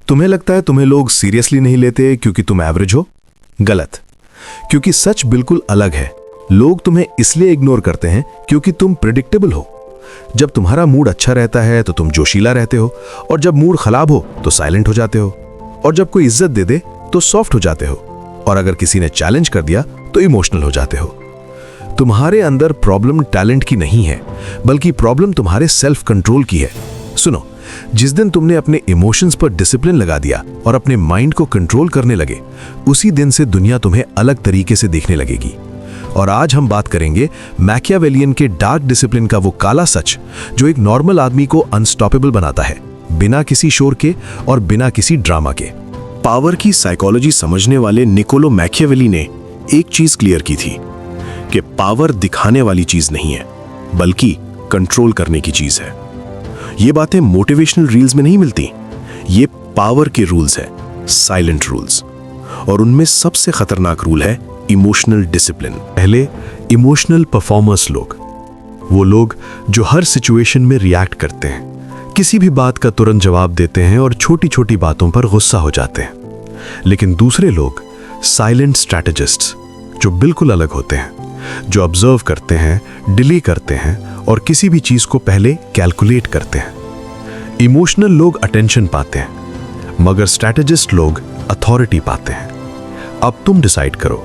तुम्हें लगता है तुम्हें लोग सीरियसली नहीं लेते क्योंकि तुम एवरेज हो? गलत। क्योंकि सच बिल्कुल अलग है। लोग तुम्हें इसलिए इग्नोर करते हैं क्योंकि तुम प्रिडिक्टेबल हो। जब तुम्हारा मूड अच्छा रहता है तो तुम जोशीला रहते हो, और जब मूड खराब हो तो साइलेंट हो जाते हो, और जब कोई इज्जत दे दे तो सॉफ्ट हो जाते हो, और अगर किसी ने चैलेंज कर दिया तो इमोशनल हो जाते हो। तुम्हारे अंदर प्रॉब्लम टैलेंट की नहीं है, बल्कि प्रॉब्लम तुम्हारे सेल्फ कंट्रोल की है। सुनो, जिस दिन तुमने अपने इमोशंस पर डिसिप्लिन लगा दिया और अपने माइंड को कंट्रोल करने लगे, उसी दिन से दुनिया तुम्हें अलग तरीके से देखने लगेगी। और आज हम बात करेंगे मैकियावेलियन के डार्क डिसिप्लिन का, वो काला सच जो एक नॉर्मल आदमी को अनस्टॉपेबल बनाता है, बिना किसी शोर के और बिना किसी ड्रामा के। पावर की साइकोलॉजी समझने वाले निकोलो मैकियावेली ने एक चीज क्लियर की थी कि पावर दिखाने वाली चीज नहीं है, बल्कि कंट्रोल करने की चीज है। ये बातें मोटिवेशनल रील्स में नहीं मिलती। ये पावर के रूल्स हैं, साइलेंट रूल्स। और उनमें सबसे खतरनाक रूल है इमोशनल डिसिप्लिन। पहले, इमोशनल परफॉर्मर्स लोग, वो लोग जो हर सिचुएशन में रिएक्ट करते हैं, किसी भी बात का तुरंत जवाब देते हैं और छोटी छोटी बातों पर गुस्सा हो जाते हैं। लेकिन दूसरे लोग, साइलेंट स्ट्रैटेजिस्ट्स, जो बिल्कुल अलग होते हैं, जो ऑब्जर्व करते हैं, डिले करते हैं और किसी भी चीज को पहले कैलकुलेट करते हैं। इमोशनल लोग अटेंशन पाते हैं, मगर स्ट्रैटेजिस्ट लोग अथॉरिटी पाते हैं। अब तुम डिसाइड करो,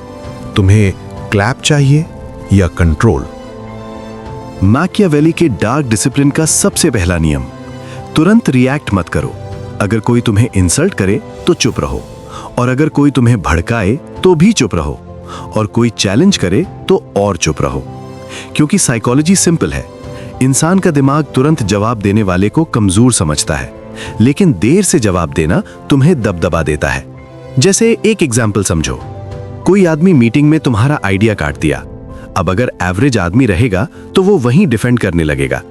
तुम्हें क्लैप चाहिए या कंट्रोल? मैकियावेली के डार्क डिसिप्लिन का सबसे पहला नियम, तुरंत रिएक्ट मत करो। अगर कोई तुम्हें इंसल्ट करे तो चुप रहो, और अगर कोई तुम्हें भड़काए तो भी चुप रहो, और कोई चैलेंज करे तो और चुप रहो। क्योंकि साइकोलॉजी सिंपल है, इंसान का दिमाग तुरंत जवाब देने वाले को कमजोर समझता है, लेकिन देर से जवाब देना तुम्हें दबदबा देता है। जैसे एक एग्जाम्पल समझो, कोई आदमी मीटिंग में तुम्हारा आइडिया काट दिया। अब अगर एवरेज आदमी रहेगा तो वो वहीं डिफेंड करने लगेगा,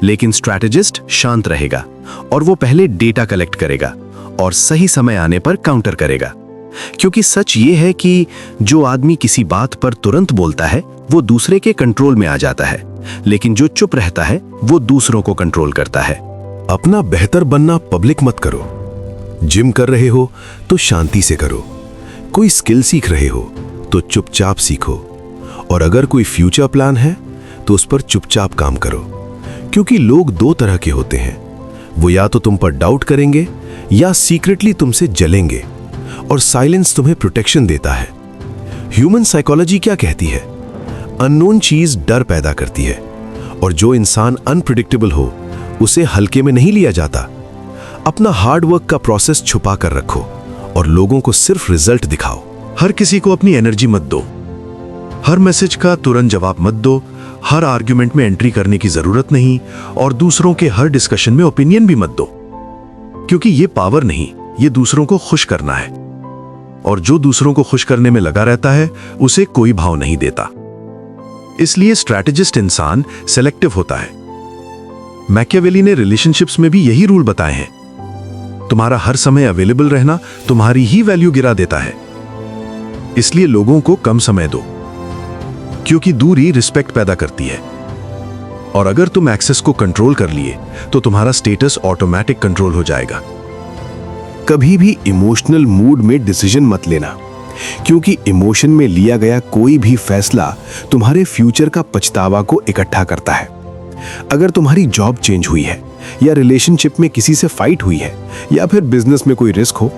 लेकिन स्ट्रैटेजिस्ट शांत रहेगा और वो पहले डेटा कलेक्ट करेगा और सही समय आने पर काउंटर करेगा। क्योंकि सच ये है कि जो आदमी किसी बात पर तुरंत बोलता है वो दूसरे के कंट्रोल में आ जाता है, लेकिन जो चुप रहता है वो दूसरों को कंट्रोल करता है। अपना बेहतर बनना पब्लिक मत करो। जिम कर रहे हो तो शांति से करो। कोई स्किल सीख रहे हो तो चुपचाप सीखो, और अगर कोई फ्यूचर प्लान है तो उस पर चुपचाप काम करो। क्योंकि लोग दो तरह के होते हैं, वो या तो तुम पर डाउट करेंगे या सीक्रेटली तुमसे जलेंगे, और साइलेंस तुम्हें प्रोटेक्शन देता है। ह्यूमन साइकोलॉजी क्या कहती है? अननोन चीज डर पैदा करती है, और जो इंसान अनप्रिडिक्टेबल हो उसे हल्के में नहीं लिया जाता। अपना हार्डवर्क का प्रोसेस छुपा कर रखो और लोगों को सिर्फ रिजल्ट दिखाओ। हर किसी को अपनी एनर्जी मत दो। हर मैसेज का तुरंत जवाब मत दो। हर आर्ग्यूमेंट में एंट्री करने की जरूरत नहीं, और दूसरों के हर डिस्कशन में ओपिनियन भी मत दो। क्योंकि ये पावर नहीं, ये दूसरों को खुश करना है, और जो दूसरों को खुश करने में लगा रहता है उसे कोई भाव नहीं देता। इसलिए स्ट्रैटेजिस्ट इंसान सेलेक्टिव होता है। मैकियावेली ने रिलेशनशिप्स में भी यही रूल बताए हैं। तुम्हारा हर समय अवेलेबल रहना तुम्हारी ही वैल्यू गिरा देता है। इसलिए लोगों को कम समय दो, क्योंकि दूरी रिस्पेक्ट पैदा करती है। और अगर तुम एक्सेस को कंट्रोल कर लिए तो तुम्हारा स्टेटस ऑटोमेटिक कंट्रोल हो जाएगा। कभी भी इमोशनल मूड में डिसीजन मत लेना, क्योंकि इमोशन में लिया गया कोई भी फैसला तुम्हारे फ्यूचर का पछतावा को इकट्ठा करता है। अगर तुम्हारी जॉब चेंज हुई है, या रिलेशनशिप में किसी से फाइट हुई है, या फिर बिजनेस में कोई रिस्क हो,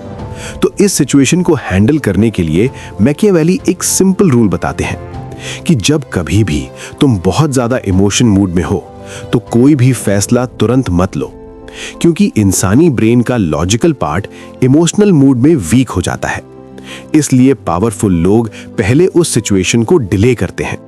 तो इस सिचुएशन को हैंडल करने के लिए मैकियावेली एक सिंपल रूल बताते हैं कि जब कभी भी तुम बहुत ज्यादा इमोशन मूड में हो तो कोई भी फैसला तुरंत मत लो, क्योंकि इंसानी ब्रेन का लॉजिकल पार्ट इमोशनल मूड में वीक हो जाता है। इसलिए पावरफुल लोग पहले उस सिचुएशन को डिले करते हैं,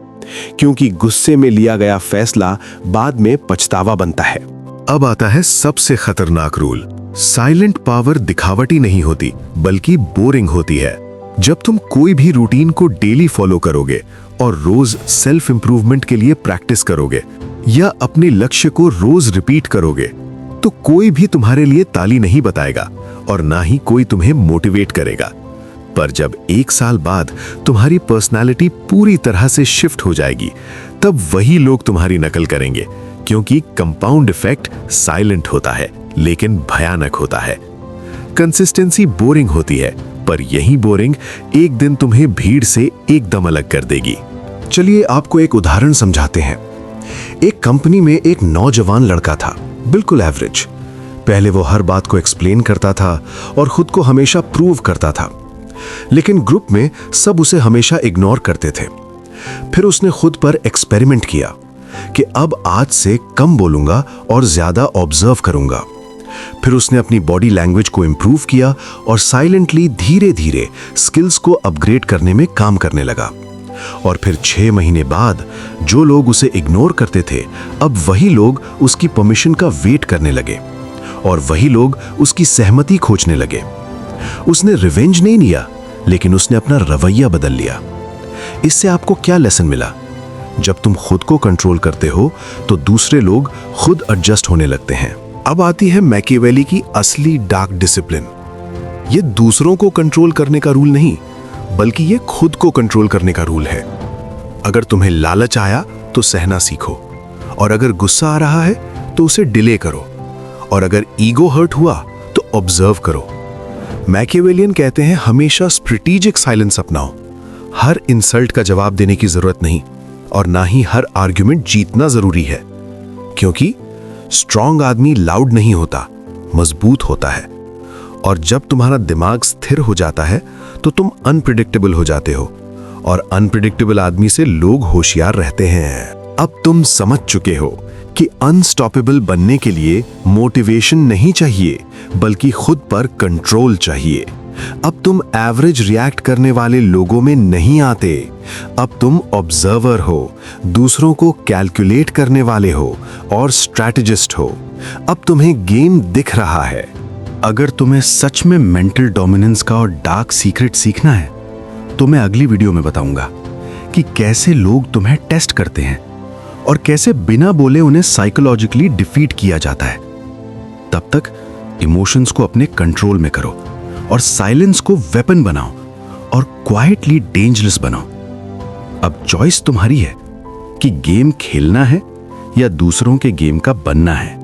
क्योंकि गुस्से में लिया गया फैसला बाद में पछतावा बनता है। अब आता है सबसे खतरनाक रूल। साइलेंट पावर दिखावटी नहीं होती, बल्कि बोरिंग होती है। जब तुम कोई भी रूटीन को डेली फॉलो करोगे और रोज सेल्फ इंप्रूवमेंट के लिए प्रैक्टिस करोगे, या अपने लक्ष्य को रोज रिपीट करोगे, तो कोई भी तुम्हारे लिए ताली नहीं बताएगा और ना ही कोई तुम्हें मोटिवेट करेगा। पर जब 1 साल बाद तुम्हारी पर्सनालिटी पूरी तरह से शिफ्ट हो जाएगी, तब वही लोग तुम्हारी नकल करेंगे, क्योंकि कंपाउंड इफेक्ट साइलेंट होता है लेकिन भयानक होता है। कंसिस्टेंसी बोरिंग होती है, पर यही बोरिंग एक दिन तुम्हें भीड़ से एकदम अलग कर देगी। चलिए आपको एक उदाहरण समझाते हैं। एक कंपनी में एक नौजवान लड़का था, बिल्कुल एवरेज। पहले वो हर बात को एक्सप्लेन करता था और खुद को हमेशा प्रूव करता था, लेकिन ग्रुप में सब उसे हमेशा इग्नोर करते थे। फिर उसने खुद पर एक्सपेरिमेंट किया कि अब आज से कम बोलूंगा और ज्यादा ऑब्जर्व करूंगा। फिर उसने अपनी बॉडी लैंग्वेज को इंप्रूव किया और साइलेंटली धीरे धीरे स्किल्स को अपग्रेड करने में काम करने लगा। और फिर 6 महीने बाद जो लोग उसे इग्नोर करते थे, अब वही लोग उसकी परमिशन का वेट करने लगे और वही लोग उसकी सहमति खोजने लगे। उसने रिवेंज नहीं लिया, लेकिन उसने अपना रवैया बदल लिया। इससे आपको क्या लेसन मिला? जब तुम खुद को कंट्रोल करते हो तो दूसरे लोग खुद एडजस्ट होने लगते हैं। अब आती है मैकियावेली की असली डार्क डिसिप्लिन। ये दूसरों को कंट्रोल करने का रूल नहीं, बल्कि ये खुद को कंट्रोल करने का रूल है। अगर तुम्हें लालच आया तो सहना सीखो, और अगर गुस्सा आ रहा है तो उसे डिले करो, और अगर ईगो हर्ट हुआ तो ऑब्जर्व करो। मैकियावेलियन कहते हैं हमेशा स्ट्रेटेजिक साइलेंस अपनाओ। हर इंसल्ट का जवाब देने की जरूरत नहीं, और ना ही हर आर्ग्यूमेंट जीतना जरूरी है, क्योंकि स्ट्रांग आदमी लाउड नहीं होता, मजबूत होता है। और जब तुम्हारा दिमाग स्थिर हो जाता है तो तुम अनप्रिडिक्टेबल हो जाते हो, और अनप्रिडिक्टेबल आदमी से लोग होशियार रहते हैं। अब तुम समझ चुके हो कि अनस्टॉपेबल बनने के लिए मोटिवेशन नहीं चाहिए, बल्कि खुद पर कंट्रोल चाहिए। अब तुम एवरेज रिएक्ट करने वाले लोगों में नहीं आते। अब तुम ऑब्जर्वर हो, दूसरों को कैलकुलेट करने वाले हो और स्ट्रैटेजिस्ट हो। अब तुम्हें गेम दिख रहा है। अगर तुम्हें सच में मेंटल डोमिनेंस का और डार्क सीक्रेट सीखना है, तो मैं अगली वीडियो में बताऊंगा कि कैसे लोग तुम्हें टेस्ट करते हैं और कैसे बिना बोले उन्हें साइकोलॉजिकली डिफीट किया जाता है। तब तक इमोशंस को अपने कंट्रोल में करो और साइलेंस को वेपन बनाओ और क्वाइटली डेंजरस बनाओ। अब चॉइस तुम्हारी है कि गेम खेलना है या दूसरों के गेम का बनना है।